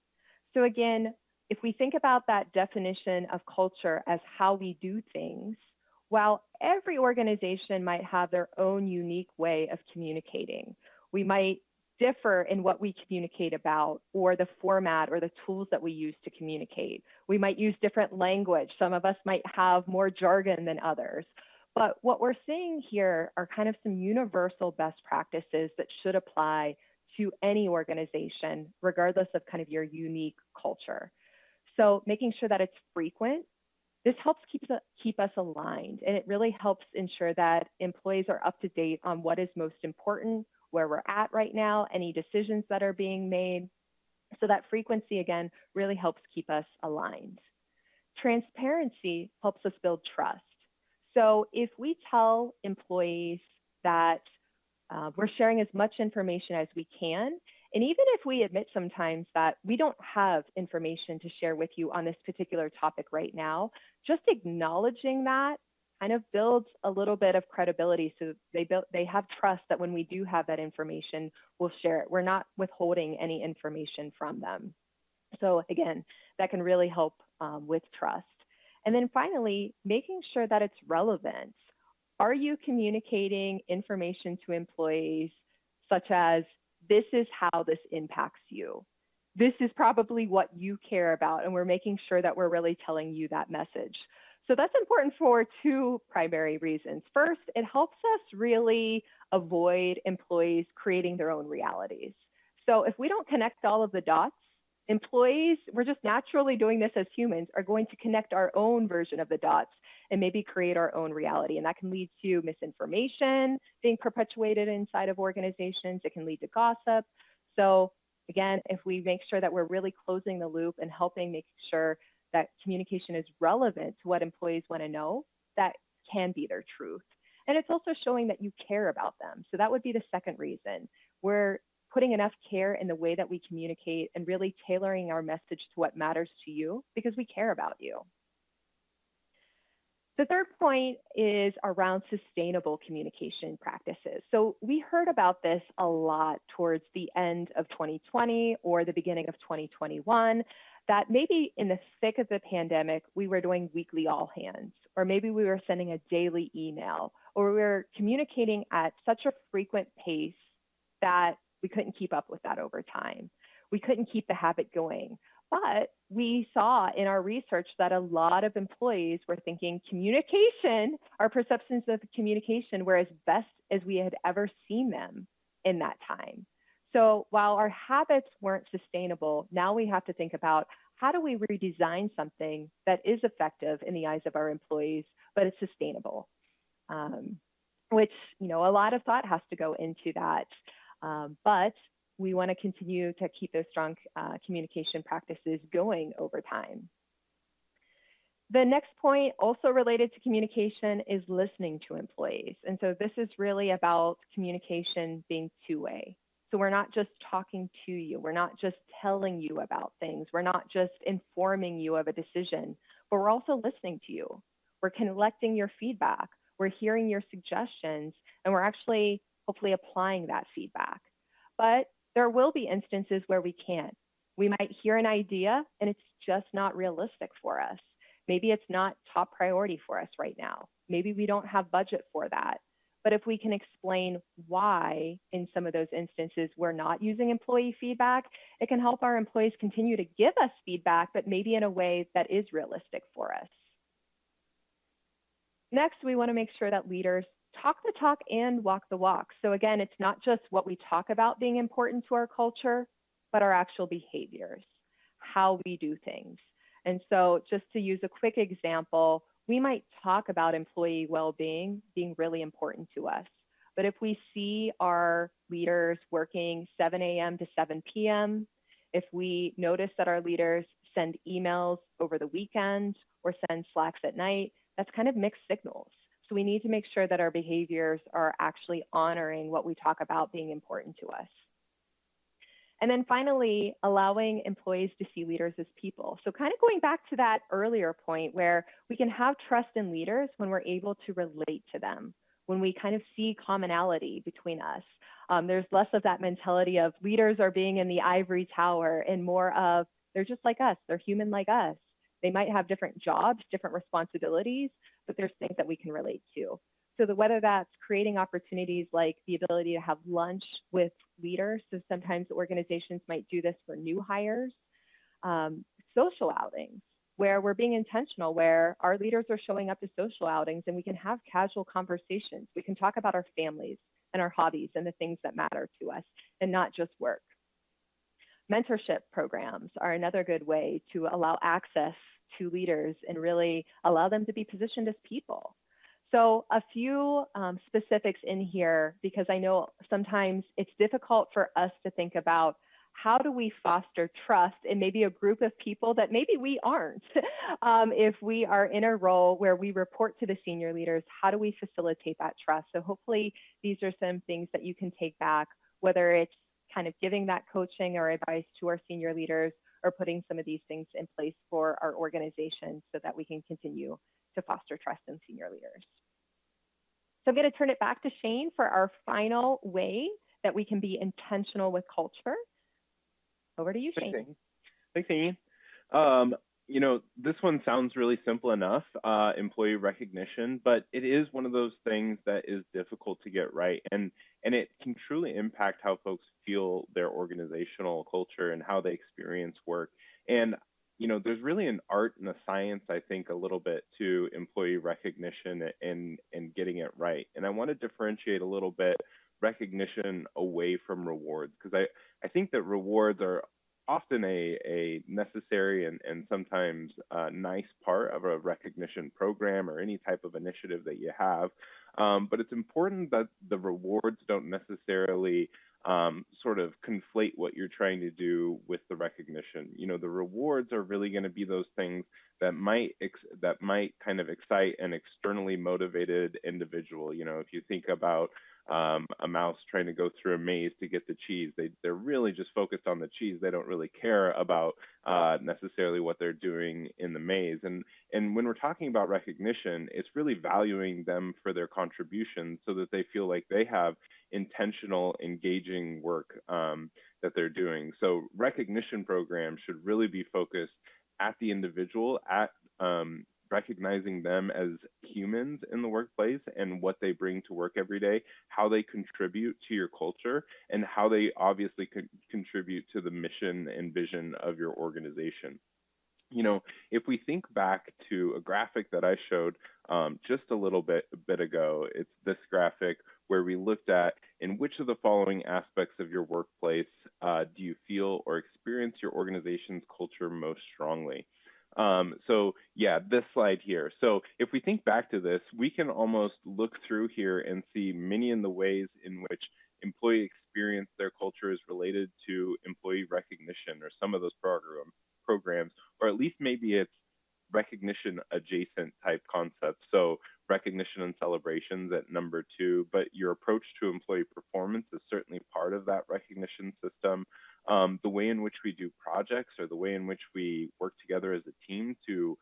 Speaker 2: So again, if we think about that definition of culture as how we do things, while every organization might have their own unique way of communicating, we might differ in what we communicate about or the format or the tools that we use to communicate. We might use different language. Some of us might have more jargon than others. But what we're seeing here are kind of some universal best practices that should apply to any organization, regardless of kind of your unique culture. So making sure that it's frequent, this helps keep us aligned, and it really helps ensure that employees are up to date on what is most important, where we're at right now, any decisions that are being made. So that frequency, again, really helps keep us aligned. Transparency helps us build trust. So if we tell employees that we're sharing as much information as we can, and even if we admit sometimes that we don't have information to share with you on this particular topic right now, just acknowledging that kind of builds a little bit of credibility. So they have trust that when we do have that information, we'll share it. We're not withholding any information from them. So again, that can really help with trust. And then finally, making sure that it's relevant. Are you communicating information to employees such as, this is how this impacts you? This is probably what you care about, and we're making sure that we're really telling you that message. So that's important for two primary reasons. First, it helps us really avoid employees creating their own realities. So if we don't connect all of the dots, employees, we're just naturally doing this as humans, are going to connect our own version of the dots and maybe create our own reality. And that can lead to misinformation being perpetuated inside of organizations. It can lead to gossip. So again, if we make sure that we're really closing the loop and helping make sure that communication is relevant to what employees want to know, that can be their truth. And it's also showing that you care about them. So that would be the second reason. We're putting enough care in the way that we communicate and really tailoring our message to what matters to you because we care about you. The third point is around sustainable communication practices. So we heard about this a lot towards the end of 2020 or the beginning of 2021, that maybe in the thick of the pandemic, we were doing weekly all hands, or maybe we were sending a daily email, or we were communicating at such a frequent pace that we couldn't keep up with that over time. We couldn't keep the habit going. But we saw in our research that a lot of employees were thinking communication, our perceptions of communication were as best as we had ever seen them in that time. So while our habits weren't sustainable, now we have to think about how do we redesign something that is effective in the eyes of our employees, but it's sustainable, which, a lot of thought has to go into that. But we want to continue to keep those strong communication practices going over time. The next point, also related to communication, is listening to employees. And so this is really about communication being two-way. So we're not just talking to you. We're not just telling you about things. We're not just informing you of a decision, but we're also listening to you. We're collecting your feedback. We're hearing your suggestions, and we're actually hopefully applying that feedback. But there will be instances where we can't. We might hear an idea and it's just not realistic for us. Maybe it's not top priority for us right now. Maybe we don't have budget for that. But if we can explain why in some of those instances we're not using employee feedback, it can help our employees continue to give us feedback, but maybe in a way that is realistic for us. Next, we want to make sure that leaders talk the talk and walk the walk. So again, it's not just what we talk about being important to our culture, but our actual behaviors, how we do things. And so just to use a quick example, we might talk about employee well-being being really important to us. But if we see our leaders working 7 a.m. to 7 p.m., If we notice that our leaders send emails over the weekend or send Slacks at night, that's kind of mixed signals. So we need to make sure that our behaviors are actually honoring what we talk about being important to us. And then finally, allowing employees to see leaders as people. So kind of going back to that earlier point where we can have trust in leaders when we're able to relate to them, when we kind of see commonality between us. There's less of that mentality of leaders are being in the ivory tower and more of they're just like us, they're human like us. They might have different jobs, different responsibilities, but there's things that we can relate to. So whether that's creating opportunities like the ability to have lunch with leaders, so sometimes organizations might do this for new hires, social outings, where we're being intentional, where our leaders are showing up to social outings and we can have casual conversations. We can talk about our families and our hobbies and the things that matter to us and not just work. Mentorship programs are another good way to allow access to leaders and really allow them to be positioned as people. So a few specifics in here, because I know sometimes it's difficult for us to think about how do we foster trust in maybe a group of people that maybe we aren't. If we are in a role where we report to the senior leaders, how do we facilitate that trust? So hopefully these are some things that you can take back, whether it's kind of giving that coaching or advice to our senior leaders or putting some of these things in place for our organization so that we can continue to foster trust in senior leaders. So I'm going to turn it back to Shane for our final way that we can be intentional with culture. Over to you, Shane.
Speaker 3: Thanks, Amy. You know, this one sounds really simple enough, employee recognition, but it is one of those things that is difficult to get right. And it can truly impact how folks feel their organizational culture and how they experience work. And, you know, there's really an art and a science, I think, a little bit to employee recognition and getting it right. And I want to differentiate a little bit recognition away from rewards, because I think that rewards are often a necessary and sometimes nice part of a recognition program or any type of initiative that you have. But it's important that the rewards don't necessarily sort of conflate what you're trying to do with the recognition. You know, the rewards are really going to be those things that might kind of excite an externally motivated individual. You know, if you think about a mouse trying to go through a maze to get the cheese, they're really just focused on the cheese. They don't really care about necessarily what they're doing in the maze. And when we're talking about recognition, it's really valuing them for their contributions so that they feel like they have intentional, engaging work that they're doing. So recognition programs should really be focused at the individual, at recognizing them as humans in the workplace and what they bring to work every day, how they contribute to your culture, and how they obviously contribute to the mission and vision of your organization. You know, if we think back to a graphic that I showed just a little bit ago, it's this graphic where we looked at in which of the following aspects of your workplace do you feel or experience your organization's culture most strongly? So yeah, this slide here. So if we think back to this, we can almost look through here and see many in the ways in which employee experience their culture is related to employee recognition or some of those programs, or at least maybe it's recognition adjacent type concepts. So recognition and celebrations at number 2, but your approach to employee performance is certainly part of that recognition system. The way in which we do projects or the way in which we work together as a team to,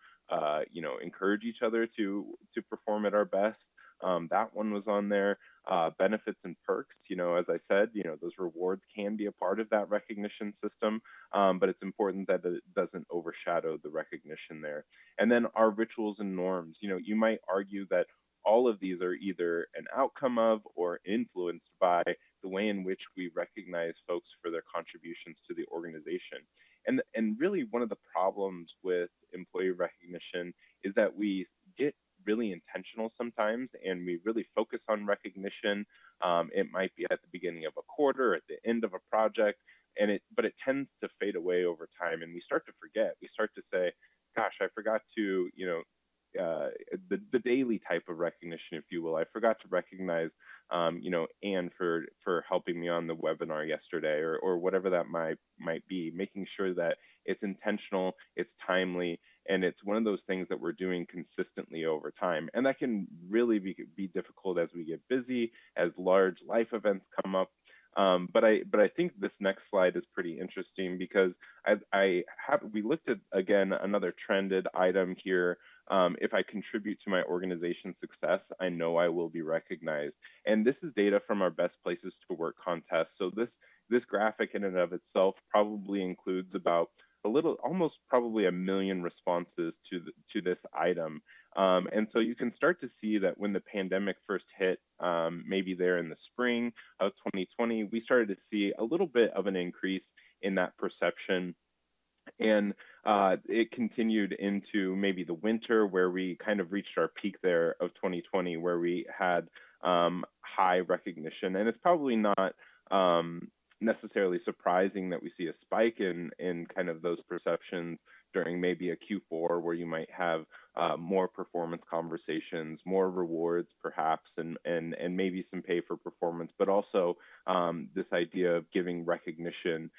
Speaker 3: you know, encourage each other to perform at our best. That one was on there. Benefits and perks, you know, as I said, you know, those rewards can be a part of that recognition system, but it's important that it doesn't overshadow the recognition there. And then our rituals and norms, you know, you might argue that all of these are either an outcome of or influenced by the way in which we recognize folks for their contributions to the organization. And really one of the problems with employee recognition is that we get really intentional sometimes and we really focus on recognition. It might be at the beginning of a quarter, at the end of a project, but it tends to fade away over time and we start to forget. We start to say, gosh, I forgot to, you know, the daily type of recognition, if you will. I forgot to recognize Anne for helping me on the webinar yesterday, or whatever that might be, making sure that it's intentional, it's timely, and it's one of those things that we're doing consistently over time. And that can really be difficult as we get busy, as large life events come up. But I think this next slide is pretty interesting because we looked at, again, another trended item here. If I contribute to my organization's success, I know I will be recognized. And this is data from our Best Places to Work contest. So this graphic in and of itself probably includes about almost probably 1 million responses to this item. And so you can start to see that when the pandemic first hit, maybe there in the spring of 2020, we started to see a little bit of an increase in that perception. And it continued into maybe the winter, where we kind of reached our peak there of 2020, where we had high recognition. And it's probably not necessarily surprising that we see a spike in kind of those perceptions during maybe a Q4, where you might have more performance conversations, more rewards perhaps, and maybe some pay for performance, but also this idea of giving recognition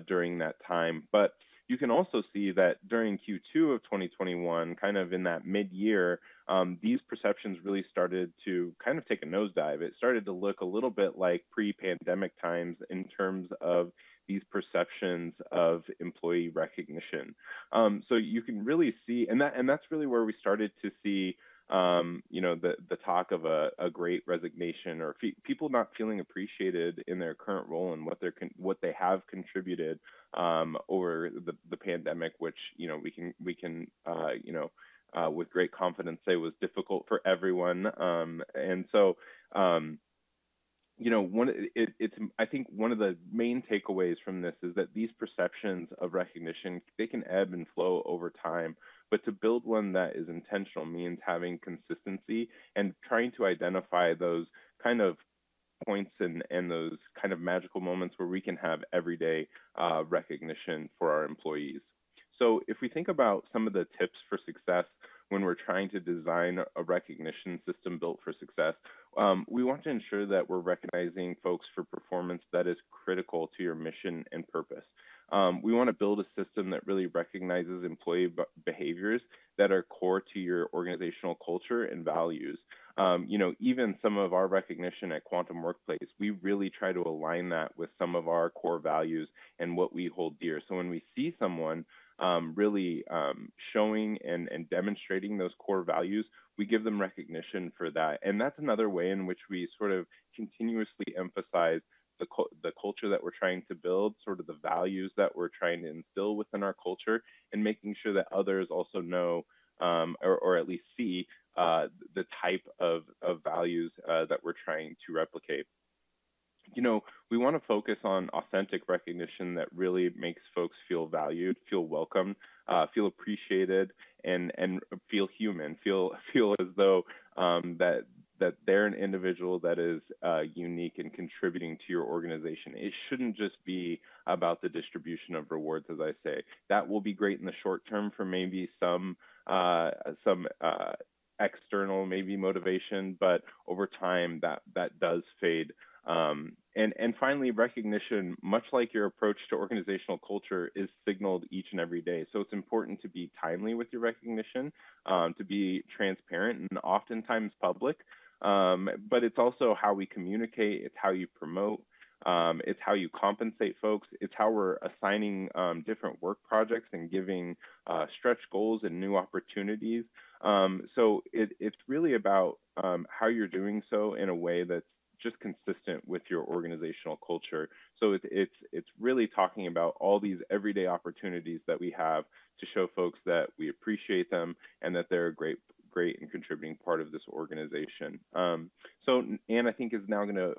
Speaker 3: during that time. But you can also see that during Q2 of 2021, kind of in that mid-year, these perceptions really started to kind of take a nosedive. It started to look a little bit like pre-pandemic times in terms of these perceptions of employee recognition. So you can really see, and that's really where we started to see the talk of a great resignation, or people not feeling appreciated in their current role and what they have contributed over the pandemic, which we can with great confidence say was difficult for everyone. And so I think one of the main takeaways from this is that these perceptions of recognition, they can ebb and flow over time, but to build one that is intentional means having consistency and trying to identify those kind of points and those kind of magical moments where we can have everyday recognition for our employees. So if we think about some of the tips for success when we're trying to design a recognition system built for success, we want to ensure that we're recognizing folks for performance that is critical to your mission and purpose. We want to build a system that really recognizes employee behaviors that are core to your organizational culture and values. Even some of our recognition at Quantum Workplace, we really try to align that with some of our core values and what we hold dear. So when we see someone really showing and demonstrating those core values, we give them recognition for that. And that's another way in which we sort of continuously emphasize the culture that we're trying to build, sort of the values that we're trying to instill within our culture, and making sure that others also know or at least see the type of values that we're trying to replicate. We want to focus on authentic recognition that really makes folks feel valued, feel welcome, feel appreciated, and feel human, feel as though that they're an individual that is unique and contributing to your organization. It shouldn't just be about the distribution of rewards, as I say. That will be great in the short term for maybe some external maybe motivation, but over time that does fade. And finally, recognition, much like your approach to organizational culture, is signaled each and every day. So it's important to be timely with your recognition, to be transparent and oftentimes public. But it's also how we communicate, it's how you promote, it's how you compensate folks, it's how we're assigning different work projects and giving stretch goals and new opportunities. So it's really about how you're doing so in a way that's just consistent with your organizational culture. So it's really talking about all these everyday opportunities that we have to show folks that we appreciate them and that they're a great and contributing part of this organization. So Anne, I think, is now going to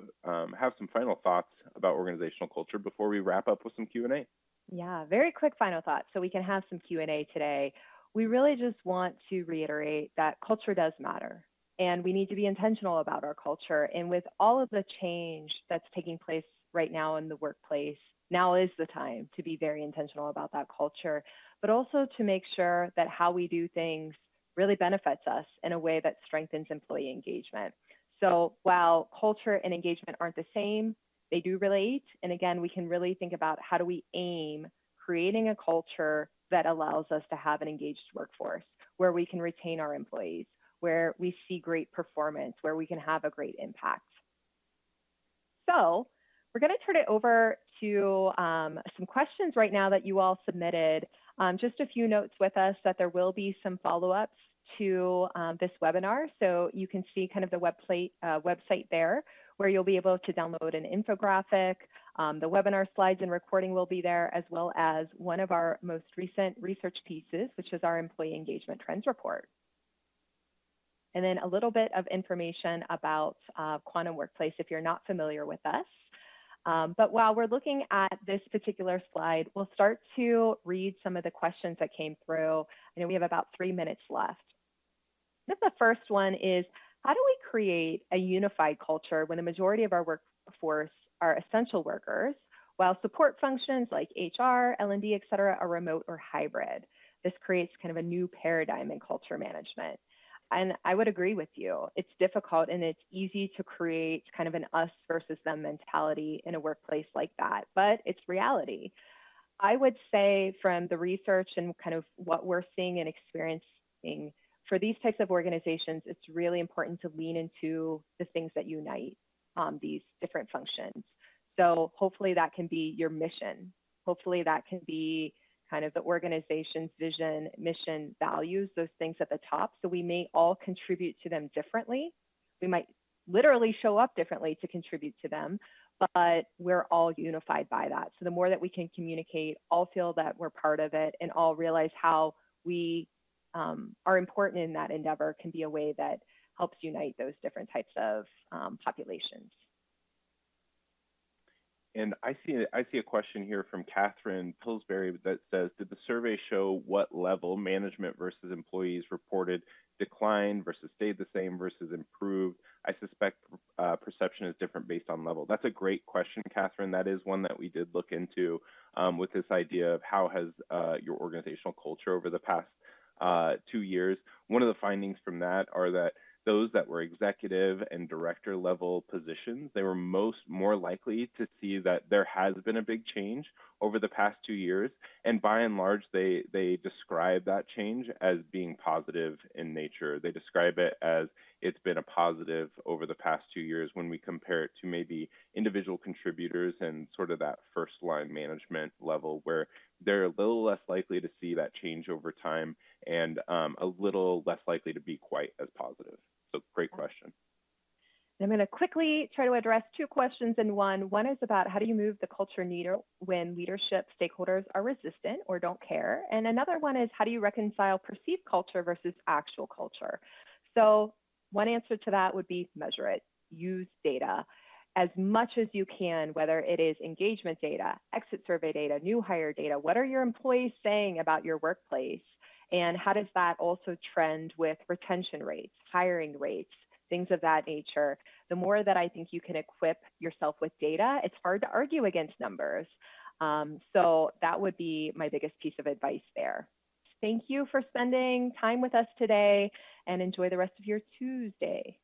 Speaker 3: have some final thoughts about organizational culture before we wrap up with some Q&A.
Speaker 2: Yeah, very quick final thoughts so we can have some Q&A today. We really just want to reiterate that culture does matter, and we need to be intentional about our culture. And with all of the change that's taking place right now in the workplace, now is the time to be very intentional about that culture, but also to make sure that how we do things really benefits us in a way that strengthens employee engagement. So while culture and engagement aren't the same, they do relate. And again, we can really think about how do we aim creating a culture that allows us to have an engaged workforce where we can retain our employees, where we see great performance, where we can have a great impact. So we're going to turn it over to some questions right now that you all submitted. Just a few notes with us that there will be some follow-ups to this webinar. So you can see kind of the website there where you'll be able to download an infographic. The webinar slides and recording will be there, as well as one of our most recent research pieces, which is our Employee Engagement Trends Report. And then a little bit of information about Quantum Workplace if you're not familiar with us. But while we're looking at this particular slide, we'll start to read some of the questions that came through. I know we have about 3 minutes left. The first one is, how do we create a unified culture when the majority of our workforce are essential workers, while support functions like HR, L&D, et cetera, are remote or hybrid? This creates kind of a new paradigm in culture management. And I would agree with you. It's difficult and it's easy to create kind of an us versus them mentality in a workplace like that, but it's reality. I would say from the research and kind of what we're seeing and experiencing, for these types of organizations, it's really important to lean into the things that unite these different functions. So hopefully that can be your mission. Hopefully that can be kind of the organization's vision, mission, values, those things at the top. So we may all contribute to them differently. We might literally show up differently to contribute to them, but we're all unified by that. So the more that we can communicate, all feel that we're part of it, and all realize how we are important in that endeavor can be a way that helps unite those different types of populations.
Speaker 3: And I see a question here from Catherine Pillsbury that says, did the survey show what level management versus employees reported declined versus stayed the same versus improved? I suspect perception is different based on level. That's a great question, Catherine. That is one that we did look into with this idea of how has your organizational culture over the past 2 years. One of the findings from that are that those that were executive and director level positions, they were more likely to see that there has been a big change over the past 2 years. And by and large, they describe that change as being positive in nature. They describe it as it's been a positive over the past 2 years when we compare it to maybe individual contributors and sort of that first line management level, where they're a little less likely to see that change over time and a little less likely to be quite as positive. So great question.
Speaker 2: I'm going to quickly try to address 2 questions in one. One is about how do you move the culture needle when leadership stakeholders are resistant or don't care? And another one is, how do you reconcile perceived culture versus actual culture? So one answer to that would be measure it, use data as much as you can, whether it is engagement data, exit survey data, new hire data. What are your employees saying about your workplace? And how does that also trend with retention rates, hiring rates, things of that nature? The more that I think you can equip yourself with data, it's hard to argue against numbers. So that would be my biggest piece of advice there. Thank you for spending time with us today, and enjoy the rest of your Tuesday.